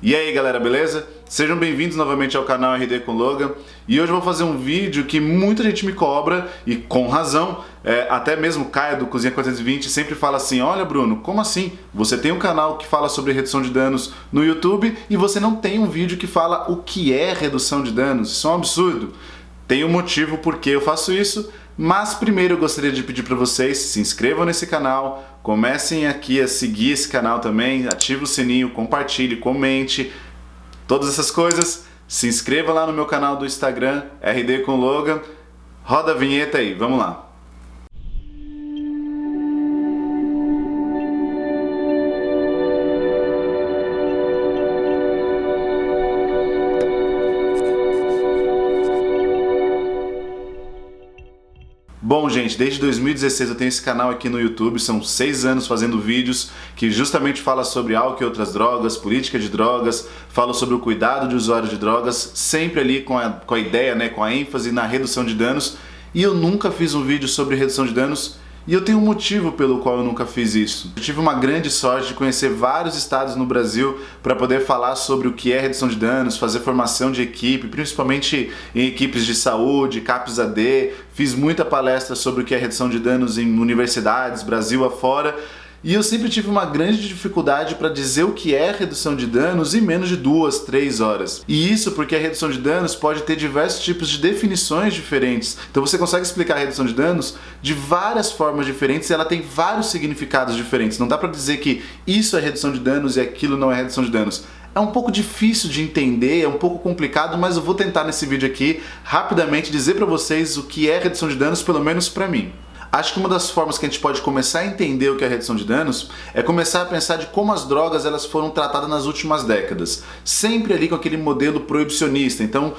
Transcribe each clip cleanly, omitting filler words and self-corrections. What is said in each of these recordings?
E aí galera, beleza? Sejam bem-vindos novamente ao canal RD com Logan. E hoje eu vou fazer um vídeo que muita gente me cobra, e com razão, até mesmo o Caio do Cozinha 420 sempre fala assim: olha Bruno, como assim? Você tem um canal que fala sobre redução de danos no YouTube e você não tem um vídeo que fala o que é redução de danos? Isso é um absurdo. Tem um motivo por que eu faço isso, mas primeiro eu gostaria de pedir para vocês se inscrevam nesse canal, comecem aqui a seguir esse canal também, ative o sininho, compartilhe, comente, todas essas coisas. Se inscreva lá no meu canal do Instagram, RD com Logan. Roda a vinheta aí, vamos lá. Bom, gente, desde 2016 eu tenho esse canal aqui no YouTube, são 6 anos fazendo vídeos que justamente fala sobre álcool e outras drogas, política de drogas, falo sobre o cuidado de usuário de drogas, sempre ali com a ideia, com a ênfase na redução de danos, e eu nunca fiz um vídeo sobre redução de danos. E eu tenho um motivo pelo qual eu nunca fiz isso. Eu tive uma grande sorte de conhecer vários estados no Brasil para poder falar sobre o que é redução de danos, fazer formação de equipe, principalmente em equipes de saúde, CAPS-AD. Fiz muita palestra sobre o que é redução de danos em universidades, Brasil afora. E eu sempre tive uma grande dificuldade para dizer o que é redução de danos em menos de 2, 3 horas. E isso porque a redução de danos pode ter diversos tipos de definições diferentes. Então você consegue explicar a redução de danos de várias formas diferentes e ela tem vários significados diferentes. Não dá para dizer que isso é redução de danos e aquilo não é redução de danos. É um pouco difícil de entender, é um pouco complicado, mas eu vou tentar nesse vídeo aqui rapidamente dizer para vocês o que é redução de danos, pelo menos para mim. Acho que uma das formas que a gente pode começar a entender o que é redução de danos é começar a pensar de como as drogas elas foram tratadas nas últimas décadas. Sempre ali com aquele modelo proibicionista. Então,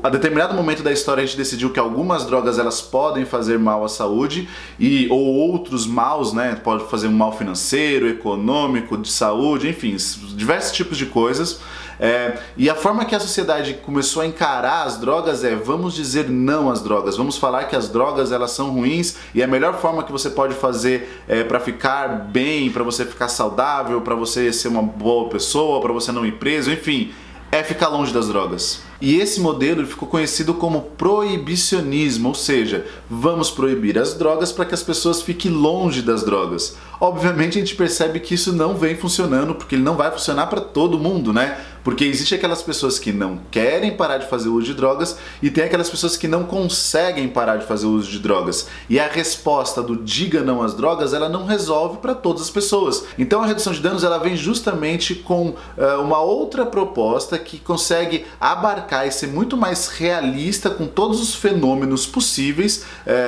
a determinado momento da história a gente decidiu que algumas drogas elas podem fazer mal à saúde ou outros maus, pode fazer um mal financeiro, econômico, de saúde, enfim, diversos tipos de coisas. E a forma que a sociedade começou a encarar as drogas vamos dizer não às drogas, vamos falar que as drogas elas são ruins e a melhor forma que você pode fazer para ficar bem, para você ficar saudável, para você ser uma boa pessoa, para você não ir preso, enfim, é ficar longe das drogas. E esse modelo ficou conhecido como proibicionismo, ou seja, vamos proibir as drogas para que as pessoas fiquem longe das drogas. Obviamente a gente percebe que isso não vem funcionando, porque ele não vai funcionar para todo mundo, Porque existe aquelas pessoas que não querem parar de fazer uso de drogas e tem aquelas pessoas que não conseguem parar de fazer uso de drogas. E a resposta do diga não às drogas, ela não resolve para todas as pessoas. Então a redução de danos ela vem justamente com uma outra proposta que consegue abarcar e ser muito mais realista com todos os fenômenos possíveis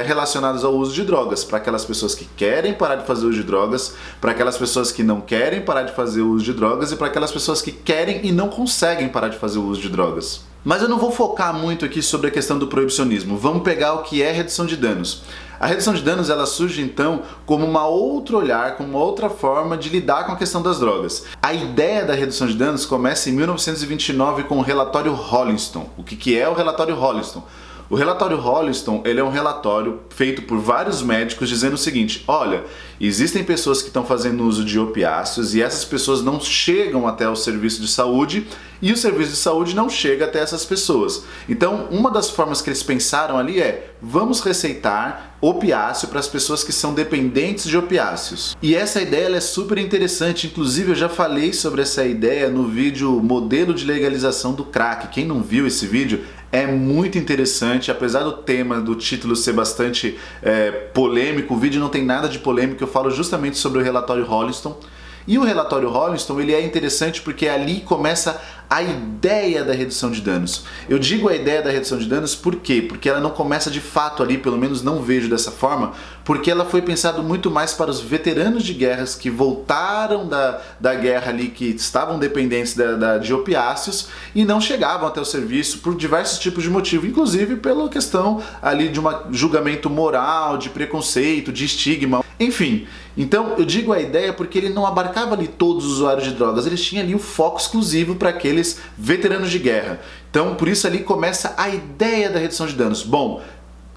relacionados ao uso de drogas, para aquelas pessoas que querem parar de fazer uso de drogas, para aquelas pessoas que não querem parar de fazer uso de drogas e para aquelas pessoas que querem e não conseguem parar de fazer o uso de drogas. Mas eu não vou focar muito aqui sobre a questão do proibicionismo, vamos pegar o que é redução de danos. A redução de danos ela surge então como uma outro olhar, como uma outra forma de lidar com a questão das drogas. A ideia da redução de danos começa em 1929 com o relatório Holliston. O que é o relatório Holliston? O relatório Holliston ele é um relatório feito por vários médicos dizendo o seguinte: olha, existem pessoas que estão fazendo uso de opiáceos e essas pessoas não chegam até o serviço de saúde e o serviço de saúde não chega até essas pessoas. Então, uma das formas que eles pensaram ali vamos receitar opiáceo para as pessoas que são dependentes de opiáceos. E essa ideia ela é super interessante, inclusive eu já falei sobre essa ideia no vídeo Modelo de Legalização do Crack. Quem não viu esse vídeo, é muito interessante, apesar do tema, do título ser bastante polêmico, o vídeo não tem nada de polêmico, eu falo justamente sobre o relatório Holliston. E o relatório Holliston ele é interessante porque ali começa a ideia da redução de danos. Eu digo a ideia da redução de danos por quê? Porque ela não começa de fato ali, pelo menos não vejo dessa forma, porque ela foi pensada muito mais para os veteranos de guerras que voltaram da guerra ali, que estavam dependentes de opiáceos e não chegavam até o serviço por diversos tipos de motivos, inclusive pela questão ali de um julgamento moral, de preconceito, de estigma, enfim. Então eu digo a ideia porque ele não abarcava ali todos os usuários de drogas, eles tinham ali o foco exclusivo para aqueles veteranos de guerra. Então por isso ali começa a ideia da redução de danos. Bom,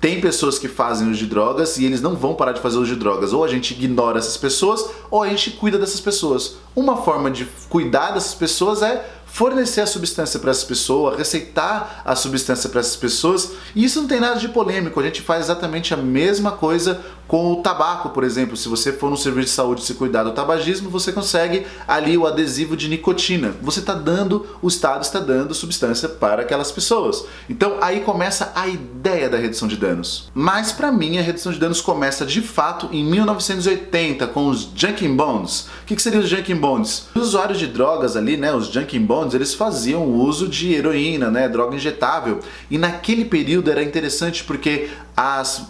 tem pessoas que fazem uso de drogas e eles não vão parar de fazer uso de drogas. Ou a gente ignora essas pessoas ou a gente cuida dessas pessoas. Uma forma de cuidar dessas pessoas é fornecer a substância para essa pessoa, receitar a substância para essas pessoas, e isso não tem nada de polêmico. A gente faz exatamente a mesma coisa com o tabaco, por exemplo. Se você for no serviço de saúde se cuidar do tabagismo, você consegue ali o adesivo de nicotina. Você está dando, o Estado está dando substância para aquelas pessoas. Então aí começa a ideia da redução de danos. Mas para mim a redução de danos começa de fato em 1980 com os Junkie Bonds. O que seriam os Junkie Bonds? Os usuários de drogas ali, né, os Junkie Bonds, eles faziam uso de heroína, né, droga injetável. E naquele período era interessante porque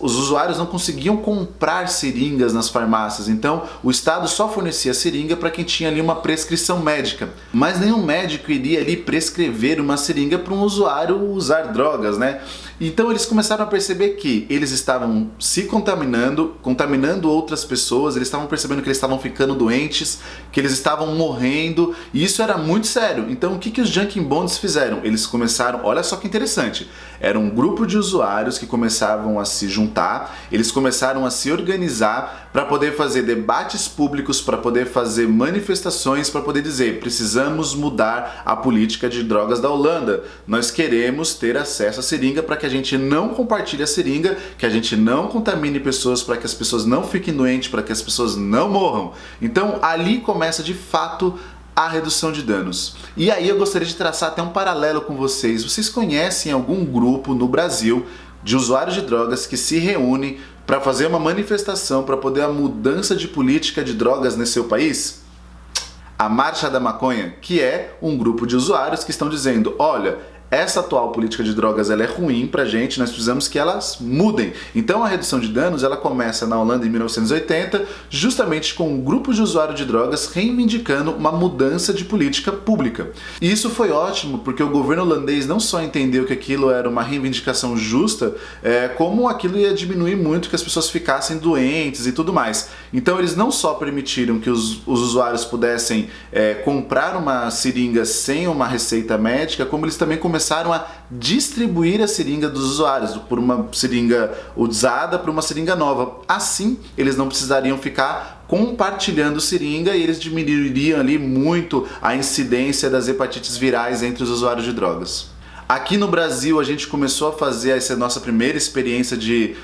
os usuários não conseguiam comprar seringas nas farmácias, então o Estado só fornecia seringa para quem tinha ali uma prescrição médica. Mas nenhum médico iria ali prescrever uma seringa para um usuário usar drogas, né? Então eles começaram a perceber que eles estavam se contaminando, contaminando outras pessoas, eles estavam percebendo que eles estavam ficando doentes, que eles estavam morrendo, e isso era muito sério. Então o que os Junkie Bonds fizeram? Eles começaram, olha só que interessante, era um grupo de usuários que começavam a se juntar, eles começaram a se organizar para poder fazer debates públicos, para poder fazer manifestações, para poder dizer: precisamos mudar a política de drogas da Holanda, nós queremos ter acesso à seringa para que a gente não compartilhe a seringa, que a gente não contamine pessoas, para que as pessoas não fiquem doentes, para que as pessoas não morram. Então ali começa de fato a redução de danos. E aí eu gostaria de traçar até um paralelo com vocês. Vocês conhecem algum grupo no Brasil de usuários de drogas que se reúne para fazer uma manifestação para poder a mudança de política de drogas nesse seu país? A Marcha da Maconha, que é um grupo de usuários que estão dizendo: olha, essa atual política de drogas ela é ruim pra gente, nós precisamos que elas mudem. Então a redução de danos ela começa na Holanda em 1980, justamente com um grupo de usuários de drogas reivindicando uma mudança de política pública. E isso foi ótimo, porque o governo holandês não só entendeu que aquilo era uma reivindicação justa, como aquilo ia diminuir muito que as pessoas ficassem doentes e tudo mais. Então eles não só permitiram que os usuários pudessem comprar uma seringa sem uma receita médica, como eles também começaram a distribuir a seringa dos usuários, por uma seringa usada para uma seringa nova. Assim, eles não precisariam ficar compartilhando seringa e eles diminuiriam ali muito a incidência das hepatites virais entre os usuários de drogas. Aqui no Brasil a gente começou a fazer essa nossa primeira experiência de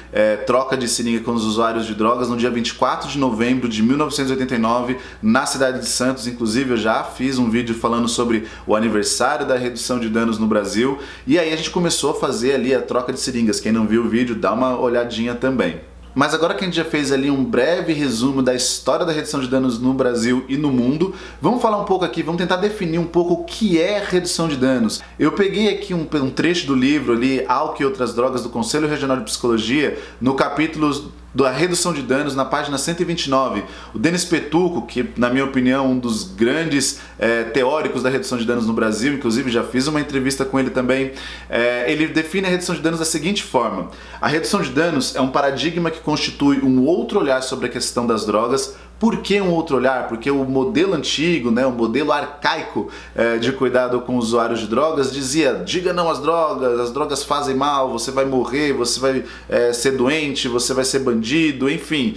troca de seringa com os usuários de drogas no dia 24 de novembro de 1989 na cidade de Santos. Inclusive eu já fiz um vídeo falando sobre o aniversário da redução de danos no Brasil, e aí a gente começou a fazer ali a troca de seringas. Quem não viu o vídeo, dá uma olhadinha também. Mas agora que a gente já fez ali um breve resumo da história da redução de danos no Brasil e no mundo, vamos falar um pouco aqui, vamos tentar definir um pouco o que é redução de danos. Eu peguei aqui um trecho do livro ali, Álcool e Outras Drogas, do Conselho Regional de Psicologia, no capítulo da redução de danos, na página 129. O Denis Petucco, que na minha opinião um dos grandes teóricos da redução de danos no Brasil, inclusive já fiz uma entrevista com ele também, ele define a redução de danos da seguinte forma: a redução de danos é um paradigma que constitui um outro olhar sobre a questão das drogas. Por que um outro olhar? Porque o modelo antigo, né, o modelo arcaico de cuidado com usuários de drogas dizia: diga não às drogas fazem mal, você vai morrer, você vai ser doente, você vai ser bandido, enfim.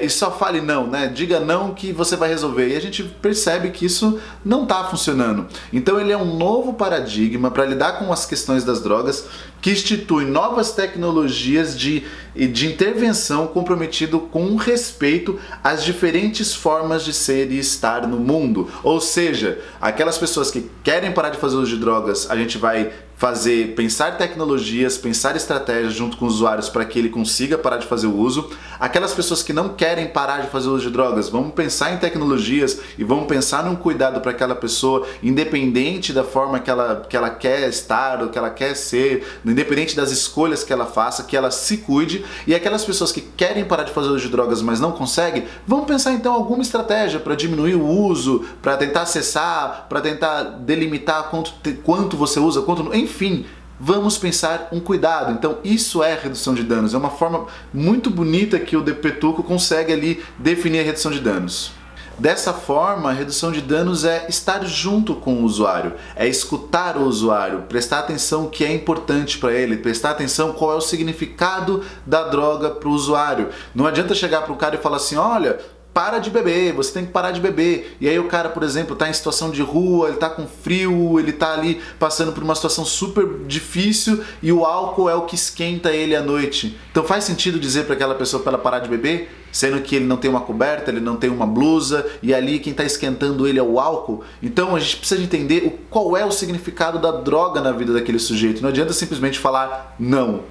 E só fale não, né? Diga não que você vai resolver. E a gente percebe que isso não está funcionando. Então ele é um novo paradigma para lidar com as questões das drogas, que institui novas tecnologias de intervenção comprometido com respeito às diferentes formas de ser e estar no mundo. Ou seja, aquelas pessoas que querem parar de fazer uso de drogas, a gente vai pensar tecnologias, pensar estratégias junto com os usuários para que ele consiga parar de fazer o uso. Aquelas pessoas que não querem parar de fazer o uso de drogas, vamos pensar em tecnologias e vamos pensar num cuidado para aquela pessoa, independente da forma que ela quer estar ou que ela quer ser, independente das escolhas que ela faça, que ela se cuide. E aquelas pessoas que querem parar de fazer o uso de drogas, mas não conseguem, vamos pensar então alguma estratégia para diminuir o uso, para tentar acessar, para tentar delimitar quanto você usa, enfim, vamos pensar um cuidado. Então isso é redução de danos, é uma forma muito bonita que o De Petucco consegue ali definir a redução de danos. Dessa forma, a redução de danos é estar junto com o usuário, é escutar o usuário, prestar atenção o que é importante para ele, prestar atenção qual é o significado da droga para o usuário. Não adianta chegar para o cara e falar assim: olha, para de beber, você tem que parar de beber. E aí o cara, por exemplo, tá em situação de rua, ele tá com frio, ele tá ali passando por uma situação super difícil e o álcool é o que esquenta ele à noite. Então faz sentido dizer para aquela pessoa para ela parar de beber, sendo que ele não tem uma coberta, ele não tem uma blusa e ali quem tá esquentando ele é o álcool? Então a gente precisa de entender qual é o significado da droga na vida daquele sujeito. Não adianta simplesmente falar não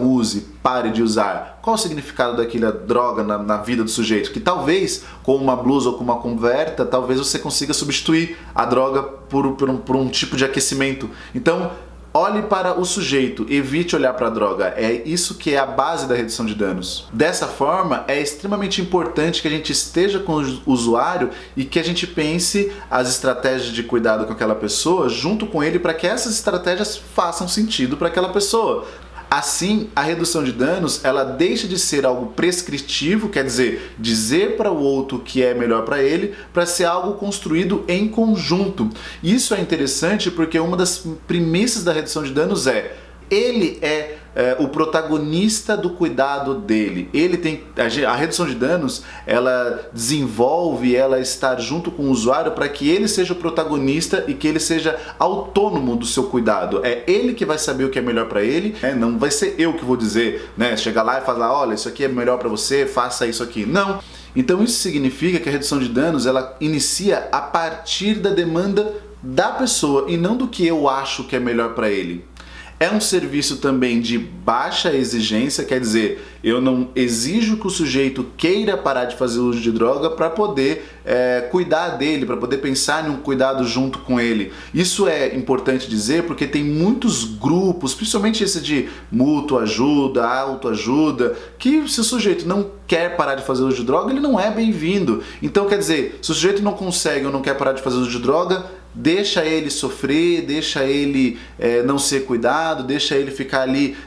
use, pare de usar. Qual o significado daquela droga na vida do sujeito? Que talvez com uma blusa ou com uma coberta, talvez você consiga substituir a droga por um tipo de aquecimento. Então, olhe para o sujeito, evite olhar para a droga. É isso que é a base da redução de danos. Dessa forma, é extremamente importante que a gente esteja com o usuário e que a gente pense as estratégias de cuidado com aquela pessoa junto com ele para que essas estratégias façam sentido para aquela pessoa. Assim, a redução de danos, ela deixa de ser algo prescritivo, quer dizer para o outro o que é melhor para ele, para ser algo construído em conjunto. Isso é interessante porque uma das premissas da redução de danos ele é o protagonista do cuidado dele. Ele tem a redução de danos, ela desenvolve ela estar junto com o usuário para que ele seja o protagonista e que ele seja autônomo do seu cuidado. É ele que vai saber o que é melhor para ele, não vai ser eu que vou dizer, chegar lá e falar, olha, isso aqui é melhor para você, faça isso aqui. Não. Então isso significa que a redução de danos, ela inicia a partir da demanda da pessoa e não do que eu acho que é melhor para ele. É um serviço também de baixa exigência, quer dizer, eu não exijo que o sujeito queira parar de fazer uso de droga para poder cuidar dele, para poder pensar em um cuidado junto com ele. Isso é importante dizer porque tem muitos grupos, principalmente esse de mútua ajuda, autoajuda, que se o sujeito não quer parar de fazer uso de droga, ele não é bem-vindo. Então, quer dizer, se o sujeito não consegue ou não quer parar de fazer uso de droga, deixa ele sofrer, deixa ele não ser cuidado, deixa ele ficar ali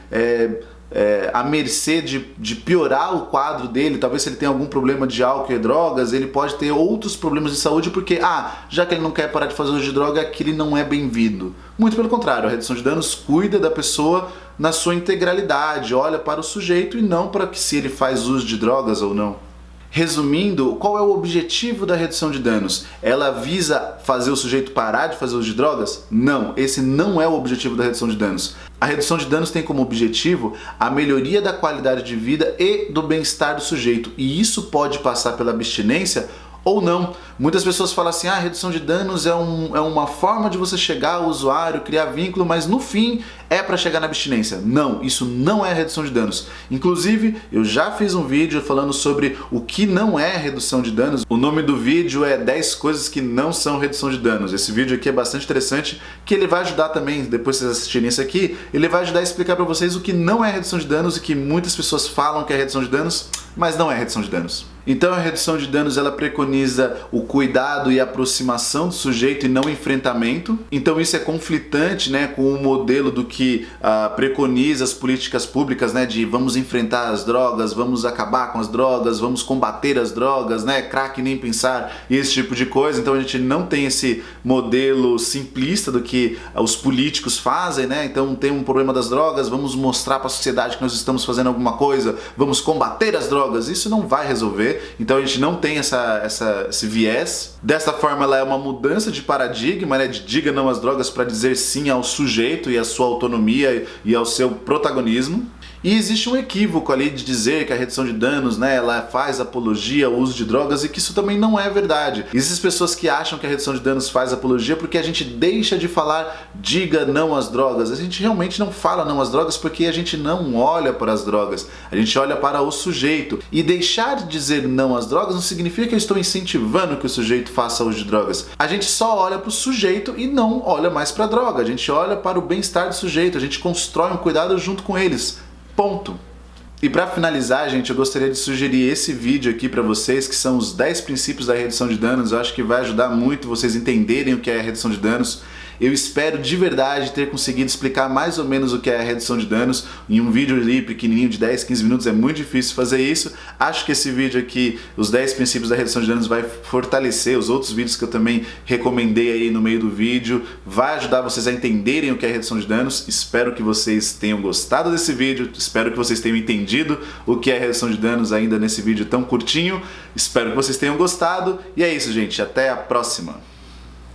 à mercê de piorar o quadro dele. Talvez se ele tem algum problema de álcool e drogas, ele pode ter outros problemas de saúde porque, já que ele não quer parar de fazer uso de droga, aquele não é bem-vindo. Muito pelo contrário, a redução de danos cuida da pessoa na sua integralidade, olha para o sujeito e não para que se ele faz uso de drogas ou não. Resumindo, qual é o objetivo da redução de danos? Ela visa fazer o sujeito parar de fazer uso de drogas? Não, esse não é o objetivo da redução de danos. A redução de danos tem como objetivo a melhoria da qualidade de vida e do bem-estar do sujeito, e isso pode passar pela abstinência ou não. Muitas pessoas falam assim, redução de danos é uma forma de você chegar ao usuário, criar vínculo, mas no fim é para chegar na abstinência. Não, isso não é redução de danos. Inclusive, eu já fiz um vídeo falando sobre o que não é redução de danos. O nome do vídeo é 10 coisas que não são redução de danos. Esse vídeo aqui é bastante interessante, que ele vai ajudar também, depois que vocês assistirem isso aqui, ele vai ajudar a explicar para vocês o que não é redução de danos e que muitas pessoas falam que é redução de danos, mas não é redução de danos. Então a redução de danos, ela preconiza o cuidado e a aproximação do sujeito e não enfrentamento. Então isso é conflitante, com o modelo do que preconiza as políticas públicas, de vamos enfrentar as drogas, vamos acabar com as drogas, vamos combater as drogas, crack nem pensar, e esse tipo de coisa. Então a gente não tem esse modelo simplista do que os políticos fazem, Então tem um problema das drogas, vamos mostrar para a sociedade que nós estamos fazendo alguma coisa, vamos combater as drogas. Isso não vai resolver. Então a gente não tem esse viés. Dessa forma, ela é uma mudança de paradigma, de diga não às drogas para dizer sim ao sujeito e à sua autonomia e ao seu protagonismo. E existe um equívoco ali de dizer que a redução de danos, ela faz apologia ao uso de drogas, e que isso também não é verdade. Existem pessoas que acham que a redução de danos faz apologia porque a gente deixa de falar diga não às drogas. A gente realmente não fala não às drogas porque a gente não olha para as drogas, a gente olha para o sujeito. E deixar de dizer não às drogas não significa que eu estou incentivando que o sujeito faça uso de drogas. A gente só olha para o sujeito e não olha mais para a droga. A gente olha para o bem-estar do sujeito, a gente constrói um cuidado junto com eles. Ponto. E para finalizar, gente, eu gostaria de sugerir esse vídeo aqui para vocês, que são os 10 princípios da redução de danos. Eu acho que vai ajudar muito vocês entenderem o que é a redução de danos. Eu espero de verdade ter conseguido explicar mais ou menos o que é a redução de danos em um vídeo ali pequenininho de 10, 15 minutos. É muito difícil fazer isso. Acho que esse vídeo aqui, os 10 princípios da redução de danos, vai fortalecer os outros vídeos que eu também recomendei aí no meio do vídeo, vai ajudar vocês a entenderem o que é redução de danos. Espero que vocês tenham gostado desse vídeo, espero que vocês tenham entendido o que é redução de danos ainda nesse vídeo tão curtinho. Espero que vocês tenham gostado e é isso, gente, até a próxima!